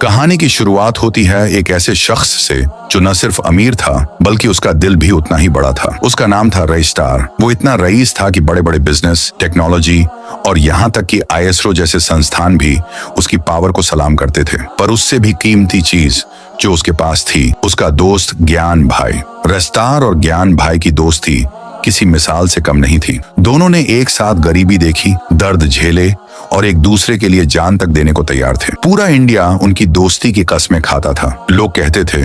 कहानी की शुरुआत होती है एक ऐसे शख्स से जो न सिर्फ अमीर था बल्कि उसका दिल भी उतना ही बड़ा था। उसका नाम था रईस्टार। वो इतना रईस था कि बड़े बड़े बिजनेस, टेक्नोलॉजी और यहाँ तक कि ISRO जैसे संस्थान भी उसकी पावर को सलाम करते थे। पर उससे भी कीमती चीज जो उसके पास थी, उसका दोस्त ज्ञान भाई। रईस्टार और ज्ञान भाई की दोस्ती किसी मिसाल से कम नहीं थी। दोनों ने एक साथ गरीबी देखी, दर्द झेले और एक दूसरे के लिए जान तक देने को तैयार थे। पूरा इंडिया उनकी दोस्ती की कस्में खाता था। लोग कहते थे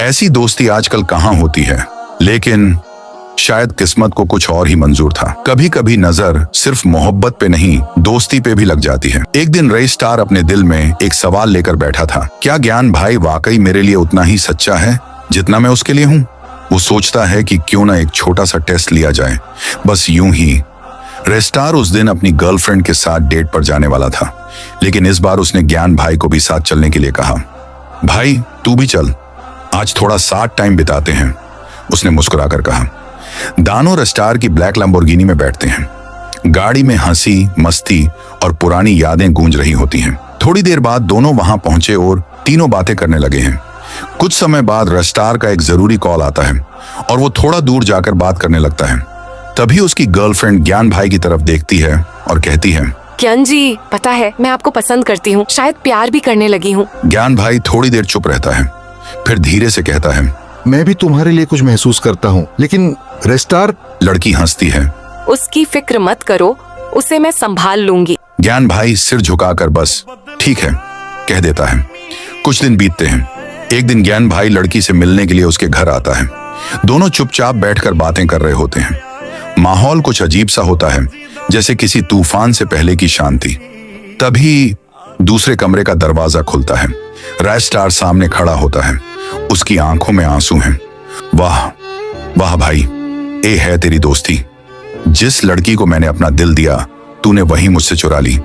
ऐसी दोस्ती आजकल कहाँ होती है, लेकिन शायद किस्मत को कुछ और ही मंजूर था। कभी कभी नजर सिर्फ मोहब्बत पे नहीं, दोस्ती पे भी लग जाती है। एक दिन रईस्टार अपने दिल में एक सवाल लेकर बैठा था, क्या ज्ञान भाई वाकई मेरे लिए उतना ही सच्चा है जितना मैं उसके लिए हूँ? वो सोचता है कि क्यों ना एक छोटा सा टेस्ट लिया जाए। बस यूं ही रईस्टार उस दिन अपनी गर्लफ्रेंड के साथ डेट पर जाने वाला था, लेकिन इस बार उसने ज्ञान भाई को भी साथ चलने के लिए कहा। भाई तू भी चल, आज थोड़ा साथ टाइम बिताते हैं, उसने मुस्कुराकर कहा। दानों रईस्टार की ब्लैक लैम्बोर्गिनी में बैठते हैं। गाड़ी में हंसी, मस्ती और पुरानी यादें गूंज रही होती हैं। थोड़ी देर बाद दोनों वहां पहुंचे और तीनों बातें करने लगे हैं। कुछ समय बाद रईस्टार का एक जरूरी कॉल आता है और वो थोड़ा दूर जाकर बात करने लगता है। तभी उसकी गर्लफ्रेंड ज्ञान भाई की तरफ देखती है और कहती है, ज्ञान जी, पता है मैं आपको पसंद करती हूँ, शायद प्यार भी करने लगी हूँ। ज्ञान भाई थोड़ी देर चुप रहता है, फिर धीरे से कहता है, मैं भी तुम्हारे लिए कुछ महसूस करता हूँ, लेकिन रईस्टार। लड़की हंसती है, उसकी फिक्र मत करो, उसे मैं संभाल लूंगी। ज्ञान भाई सिर झुकाकर बस ठीक है कह देता है। कुछ दिन बीतते हैं। एक दिन ज्ञान भाई लड़की से मिलने के लिए उसके घर आता है। दोनों चुपचाप बैठकर बातें कर रहे होते हैं। माहौल कुछ अजीब सा होता है, जैसे किसी तूफान से पहले की शांति। तभी दूसरे कमरे का दरवाजा खुलता है। रईस्टार सामने खड़ा होता है, उसकी आंखों में आंसू हैं। वाह वाह भाई, ये है तेरी दोस्ती। जिस लड़की को मैंने अपना दिल दिया, तूने वही मुझसे चुरा ली।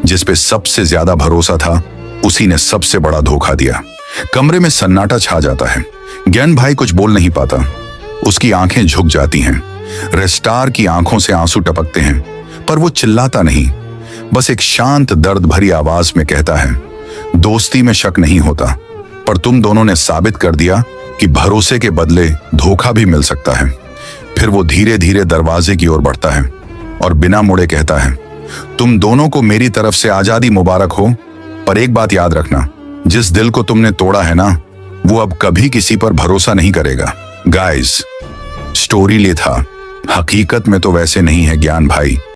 जिस पे सबसे ज्यादा भरोसा था, उसी ने सबसे बड़ा धोखा दिया। कमरे में सन्नाटा छा जाता है। ज्ञान भाई कुछ बोल नहीं पाता, उसकी आंखें झुक जाती हैं। रईस्टार की आंखों से आंसू टपकते हैं, पर वो चिल्लाता नहीं, बस एक शांत दर्द भरी आवाज में कहता है, दोस्ती में शक नहीं होता, पर तुम दोनों ने साबित कर दिया कि भरोसे के बदले धोखा भी मिल सकता है। फिर वो धीरे धीरे दरवाजे की ओर बढ़ता है और बिना मुड़े कहता है, तुम दोनों को मेरी तरफ से आजादी मुबारक हो, पर एक बात याद रखना, जिस दिल को तुमने तोड़ा है ना, वो अब कभी किसी पर भरोसा नहीं करेगा। गाइस, स्टोरी ले था, हकीकत में तो वैसे नहीं है ज्ञान भाई।